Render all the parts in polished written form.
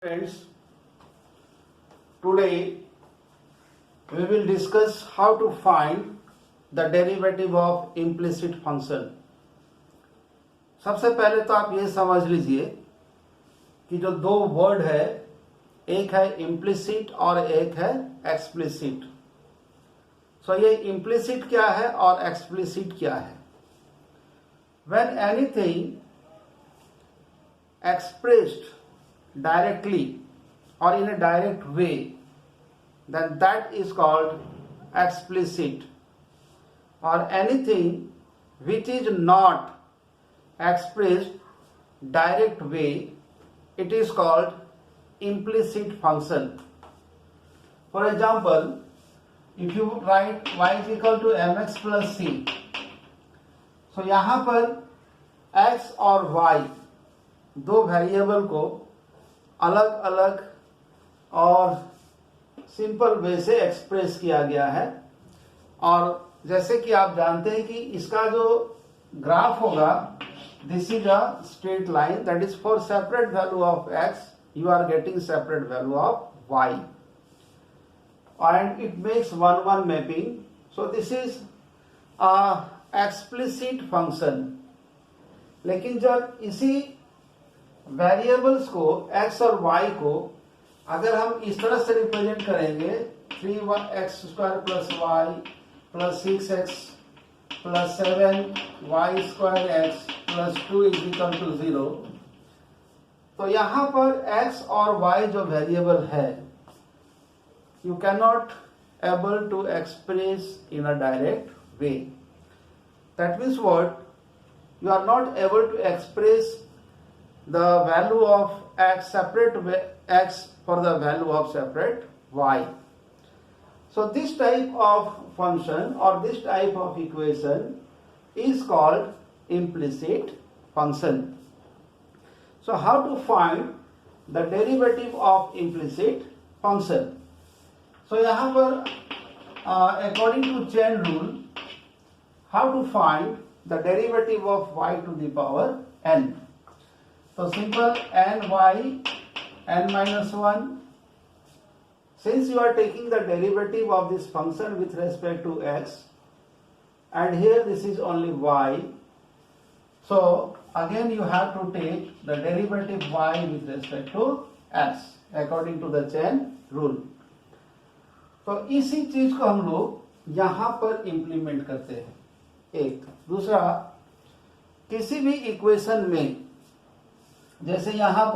Friends, today we will discuss how to find the derivative of implicit function. सबसे पहले तो आप ये समझ लीजिए कि जो दो वर्ड है, एक है implicit और एक है explicit. ये implicit क्या है और explicit क्या है? When anything expressed directly or in a direct way, then that is called explicit, or anything which is not expressed direct way, it is called implicit function. For example, if you write y is equal to mx plus c, so यहाँ पर x और y दो variable को अलग अलग और simple way से express किया गया है। और जैसे कि आप जानते हैं कि इसका जो ग्राफ होगा, this is a straight line, that is for separate value of x you are getting separate value of y and it makes 1-1 mapping. So this is a explicit function. लेकिन जब इसी वेरिएबल्स को x और y को अगर हम इस तरह से रिप्रेजेंट करेंगे 3x² plus y plus 6x plus 7y² plus 2 is equal to 0, तो यहां पर x और y जो वेरिएबल है, you cannot able to express in a direct way. That means what? You are not able to express the value of x separate x for the value of separate y. So this type of function or this type of equation is called implicit function. So how to find the derivative of implicit function? So यहाँ पर according to chain rule, how to find the derivative of y to the power n? So simple, ny n minus 1. Since you are taking the derivative of this function with respect to x, and here this is only y, so again you have to take the derivative y with respect to x according to the chain rule. तो इसी चीज को हम लोग यहां पर implement करते हैं। एक दूसरा, किसी भी इक्वेशन में, जैसे यहाँ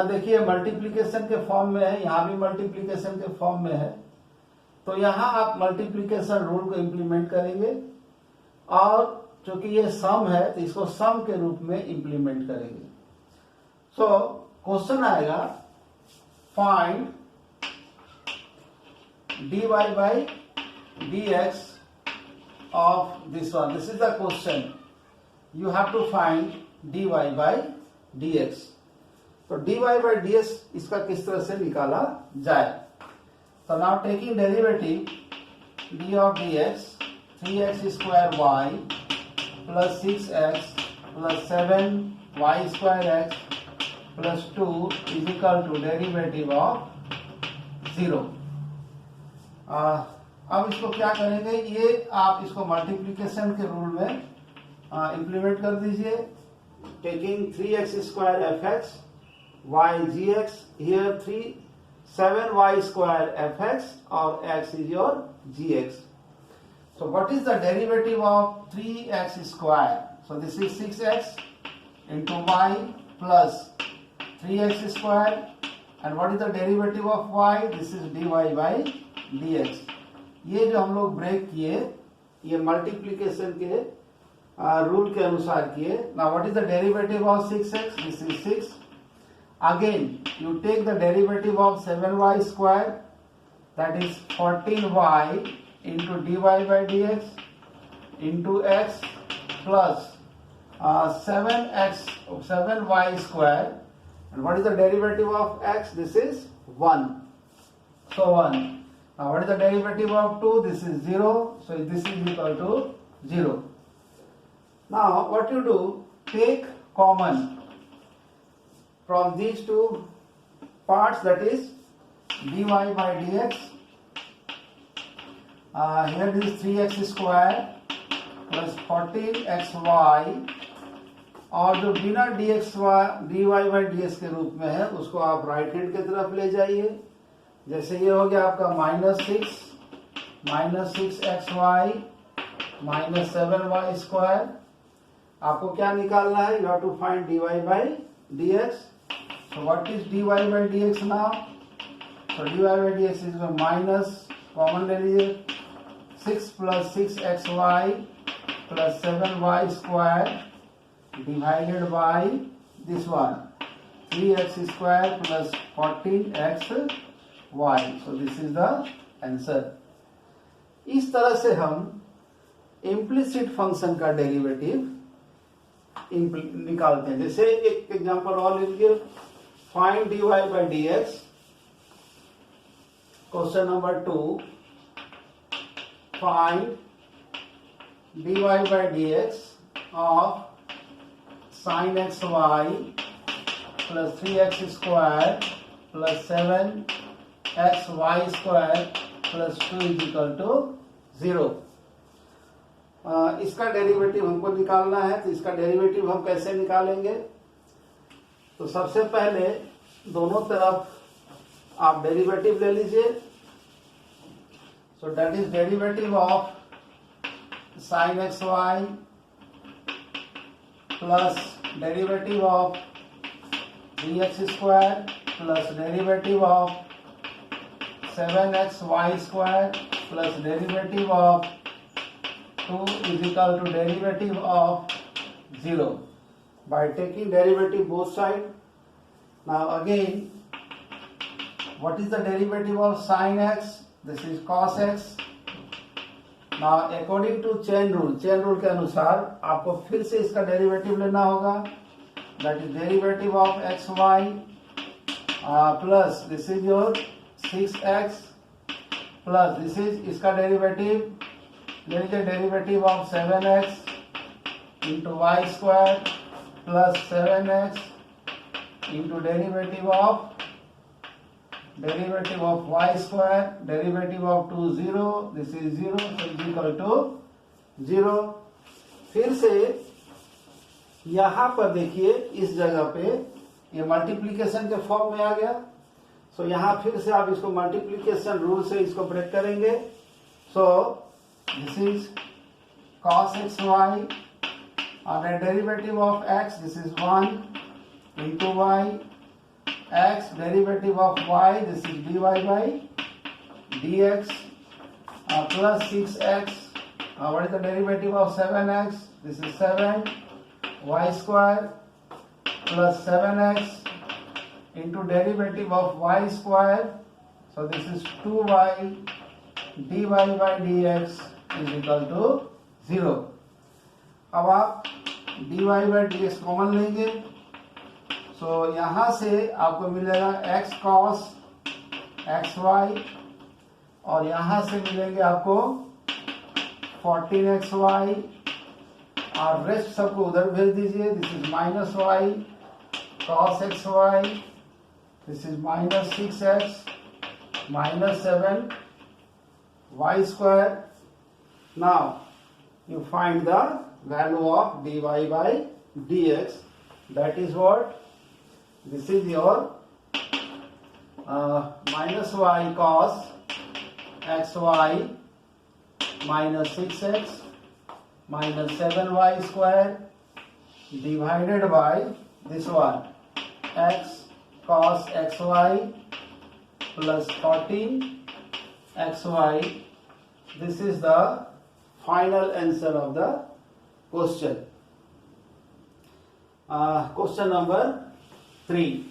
देखिए मल्टीप्लिकेशन के फॉर्म में है, यहाँ भी मल्टीप्लिकेशन के फॉर्म में है, तो यहाँ आप मल्टीप्लिकेशन रूल को इंप्लीमेंट करेंगे और चूंकि ये सम है तो इसको सम के रूप में इंप्लीमेंट करेंगे। सो क्वेश्चन आएगा, find dy by dx of this one. This is the question. You have to find dy by dx. तो dy by dx इसका किस तरह से निकाला जाए? So now taking derivative d of dx, 3x square y plus 6x plus 7y² x plus 2 is equal to derivative of 0. अब इसको क्या करेंगे, ये आप इसको मल्टीप्लिकेशन के रूल में इंप्लीमेंट कर दीजिए। Taking 3x² fx y gx, here 7y² fx और x is your gx. So what is the derivative of 3x²? So this is 6x into y plus 3x², and what is the derivative of y? This is dy by dx. ये जो हम लोग break किए, ये multiplication के rule के अनुसार किए। Now what is the derivative of 6x? This is 6. Again you take the derivative of 7y², that is 14y into dy by dx into x plus 7y², and what is the derivative of x? This is 1. So 1. Now what is the derivative of 2? This is 0. So this is equal to 0. Now what you do, take common from these two parts, that is dy by dx. Here this is 3x square plus 14xy, और जो बिना dy by dx के रूप में है उसको आप right hand की तरफ ले जाइए. जैसे ये हो गया आपका -6xy माइनस 7y स्क्वायर. आपको क्या निकालना है? You have to find dy by dx. So what is dy by dx now? So dy by dx is minus, common ले लीजिए, 6 plus 6xy plus 7y square divided by this one 3x square plus 14xy. So this is the answer. इस तरह से हम implicit function का derivative निकालते हैं. जैसे एक एग्जांपल और लीजिए, find dy by dx. Question number 2, find dy by dx of sin xy plus 3x square plus 7xy square plus 2 is equal to 0. इसका डेरिवेटिव हमको निकालना है. तो इसका डेरिवेटिव हम कैसे निकालेंगे? तो सबसे पहले दोनों तरफ आप डेरिवेटिव ले लीजिए. So that is derivative of sin xy plus derivative of 3x square plus derivative of 7xy square plus derivative of 2 is equal to derivative of 0 by taking derivative both sides. Now again, what is the derivative of sin x? This is cos x. Now according to chain rule के अनुसार आपको फिर से इसका derivative लेना होगा. That is derivative of xy plus this is your 6x plus this is इसका derivative ले लीजिए, derivative of 7x into y square plus 7x into derivative of y square, derivative of 2 0, this is 0, so is equal to 0. फिर से यहां पर देखिए, इस जगह पे ये मल्टीप्लीकेशन के फॉर्म में आ गया. सो यहां फिर से आप इसको मल्टीप्लीकेशन रूल से इसको ब्रेक करेंगे. सो this is cos xy and the derivative of x, this is 1 into y, x derivative of y, this is dy by dx plus 6x. What is the derivative of 7x? This is 7 y square plus 7x into derivative of y square. So this is 2y dy by dx is equal to 0. अब आप dy by dx common लेंगे. सो यहां से आपको मिलेगा x cos xy और यहां से मिलेंगे आपको 14xy और रेस्ट सबको उधर भेज दीजिए. This is minus y cos xy, this is minus 6x minus 7y square. Now you find the value of dy by dx. That is what? This is your minus y cos xy minus 6x minus 7y square divided by this one x cos xy plus 14xy. This is the final answer of the question. Question number 3.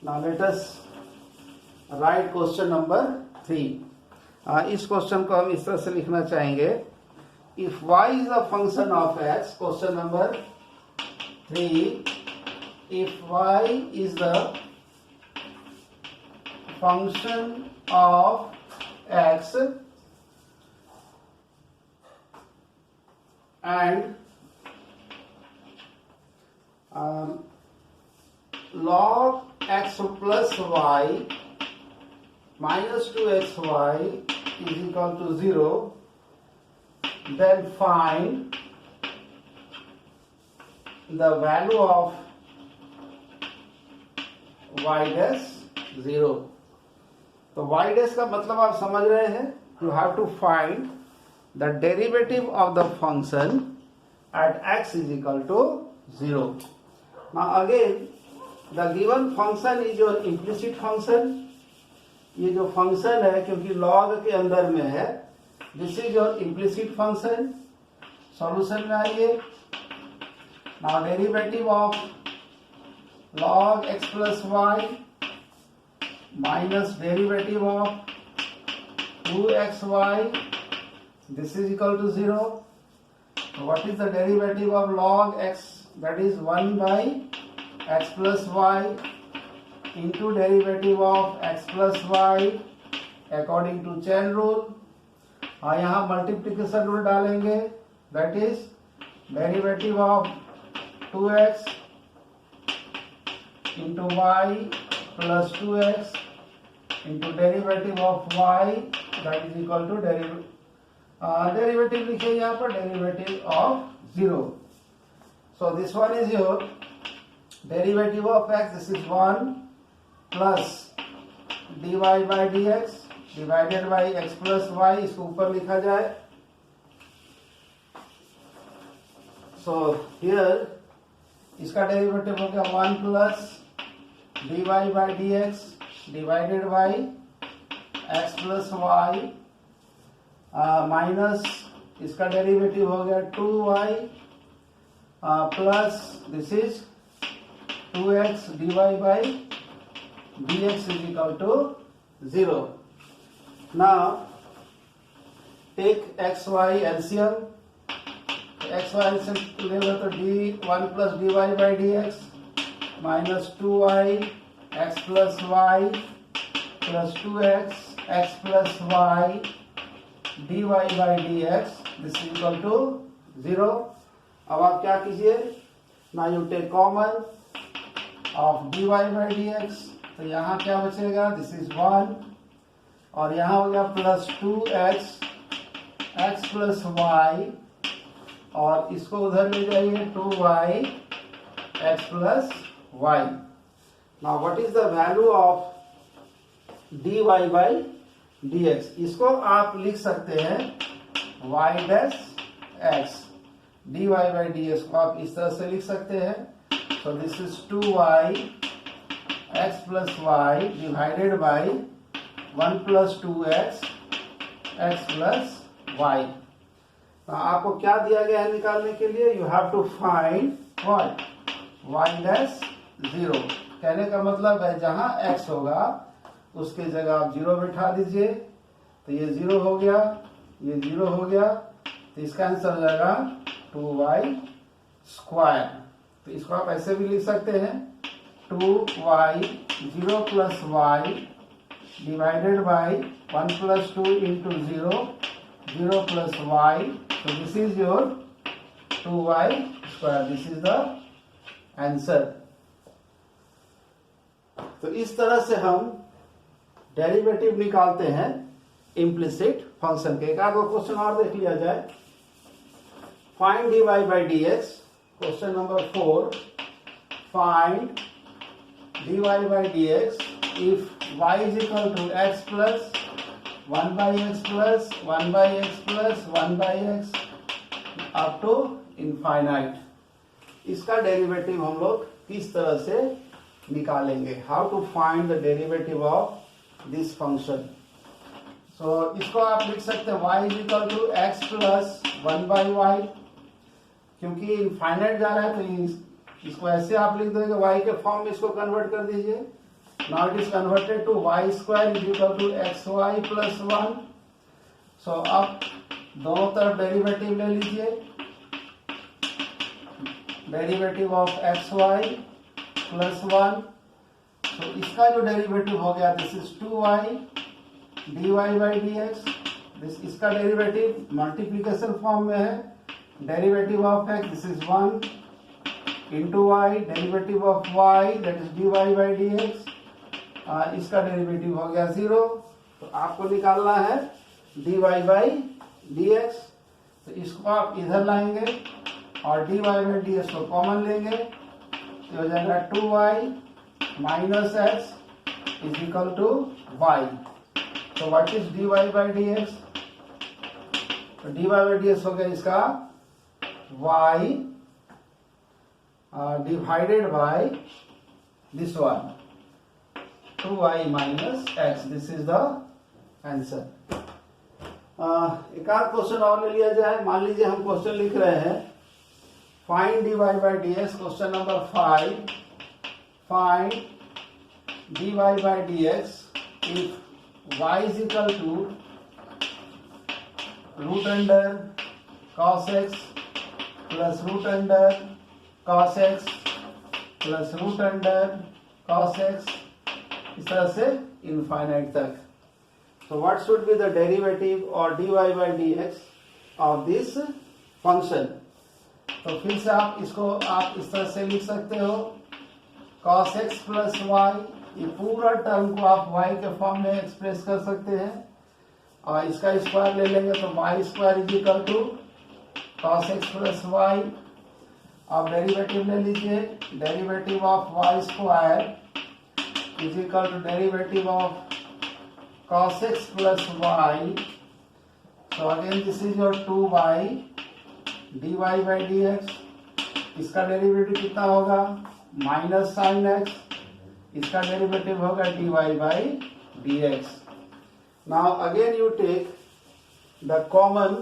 Now let us write question number 3. इस question को हम इस तरह से लिखना चाहेंगे. If y is a function of x, question number 3, if y is the function of x and log x plus y minus 2xy is equal to 0, then find the value of y dash 0. तो y dash का मतलब आप समझ रहे हैं, you have to find the derivative of the function at x is equal to 0. Now again the given function is your implicit function. ये जो function है क्योंकि log के अंदर में है, this is your implicit function. Solution में आइए. Now derivative of log x plus y minus derivative of 2xy, this is equal to 0. What is the derivative of log x? That is 1 by x plus y into derivative of x plus y according to chain rule. यहाँ multiplication rule डालेंगे. That is derivative of 2x into y plus 2x into derivative of y, that is equal to derivative लिखिए यहाँ पर, derivative of 0. So this one is your derivative of x. This is 1 plus dy by dx divided by x plus y. इसको ऊपर लिखा जाए. So here इसका derivative हो गया 1 plus dy by dx divided by x plus y minus इसका derivative हो गया 2y plus this is 2x dy by dx is equal to 0. Now take xy LCM. xy LCM लेंगे तो d1 plus dy by dx minus 2y x plus y plus 2x x plus y dy by dx, this is equal to 0. अब आप क्या कीजिए, now you take common of dy by dx. तो यहाँ क्या बचेगा, दिस इज 1 और यहाँ हो गया plus 2x x plus Y और इसको उधर ले जाइए 2y x plus y. Now what is the value of dy by dx? इसको आप लिख सकते हैं y dash x. dy by dx को आप इस तरह से लिख सकते हैं. So this is 2y x plus y divided by 1 plus 2x x plus y. तो आपको क्या दिया गया है निकालने के लिए? You have to find what, y dash 0. कहने का मतलब है जहां x होगा उसके जगह आप 0 बिठा दीजिए. तो ये 0 हो गया, ये 0 हो गया, तो इसका आंसर हो जाएगा 2y स्क्वायर. तो इसको आप ऐसे भी लिख सकते हैं 2y 0 plus y divided by 1 plus 2 into 0 0 plus y. So this is your 2y square. This is the answer. तो इस तरह से हम डेरिवेटिव निकालते हैं इम्प्लिसिट फंक्शन के. एक आध क्वेश्चन और देख लिया जाए. Find dy by dx. Question number 4. Find dy by dx if y is equal to x plus 1 by x plus 1 by x plus 1 by x up to infinite. इसका derivative हम लोग किस तरह से निकालेंगे? How to find the derivative of this function. So इसको आप लिख सकते हैं y is equal to x plus 1 by y. क्योंकि इनफाइनाइट जा रहा है तो इसको ऐसे आप लिख देंगे y के फॉर्म में इसको कन्वर्ट कर दीजिए. Now it is converted to y square is equal to xy plus 1. So अब दोनों तरफ डेरिवेटिव ले लीजिए. Derivative of xy plus 1. तो इसका जो डेरिवेटिव हो गया this is 2y dy by dx. इसका डेरिवेटिव मल्टीप्लीकेशन फॉर्म में है. Derivative of x this is 1 into y, derivative of y that is dy by d x, इसका डेरिवेटिव हो गया 0। तो आपको निकालना है dy बाई डी एक्स। तो इसको आप इधर लाएंगे और dy बाई डी एक्स को कॉमन लेंगे, तो हो जाएगा 2y minus x is equal to y। तो what is dy by d x? तो dy बाई डी एक्स हो गया इसका y divided by this one 2y minus x। This is the answer. एक आध क्वेश्चन और ले लिया जाए। मान लीजिए हम क्वेश्चन लिख रहे हैं find dy by d x. Question number 5, find dy by d x if y is equal to root under cos x plus root under cos x plus root under cos x, इस तरह से infinite तक। So what should be the derivative or dy by dx of this function? तो फिर से आप इसको आप इस तरह से लिख सकते हो cos x प्लस y, ये पूरा टर्म को आप y के फॉर्म में एक्सप्रेस कर सकते हैं और इसका स्क्वायर ले लेंगे तो y square is equal to cos x plus y। अब डेरिवेटिव ले लीजिए, derivative of y square is equal to derivative of cos x plus y. So again this is your 2y dy by dx। इसका derivative कितना होगा? Minus sign x, इसका derivative होगा dy by dx। Now again you take the common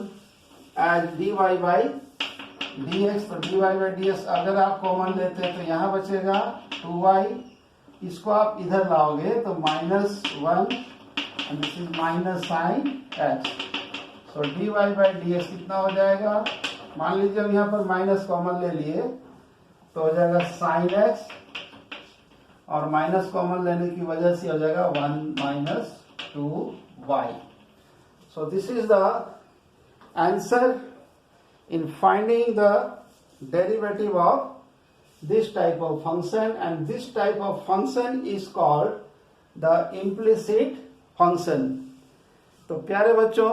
as dy by dx। तो dy by dx अगर आप common लेते हैं तो यहाँ बचेगा 2y, इसको आप इधर लाओगे तो minus 1 and this is minus sin x। So dy by dx कितना हो जाएगा? मान लीजिए हम यहाँ पर माइनस कॉमन ले लिए तो हो जाएगा sin x और माइनस कॉमन लेने की वजह से हो जाएगा 1 minus 2y। So this is the answer in finding the derivative of this type of function, and this type of function is called the implicit function. तो प्यारे बच्चों,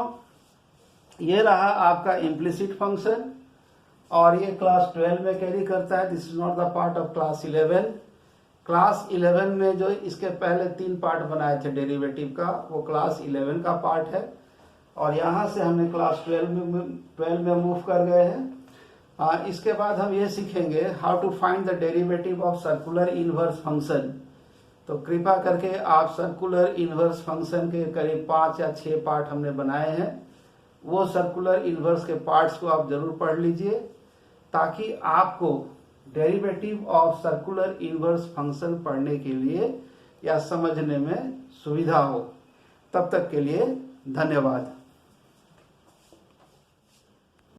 ये रहा आपका इम्प्लिसिट फंक्शन और ये क्लास 12 में कैरी करता है। This is not the part of class 11। Class 11 में जो इसके पहले 3 पार्ट बनाए थे डेरिवेटिव का, वो क्लास 11 का पार्ट है और यहाँ से हमने क्लास 12 में मूव कर गए हैं। इसके बाद हम ये सीखेंगे how to find the derivative of circular inverse function. तो कृपा करके आप सर्कुलर इनवर्स फंक्शन के करीब 5 या 6 पार्ट हमने बनाए हैं, वो सर्कुलर इनवर्स के पार्ट्स को आप जरूर पढ़ लीजिए ताकि आपको derivative of circular inverse function पढ़ने के लिए या समझने में सुविधा हो। तब तक के लिए धन्यवाद।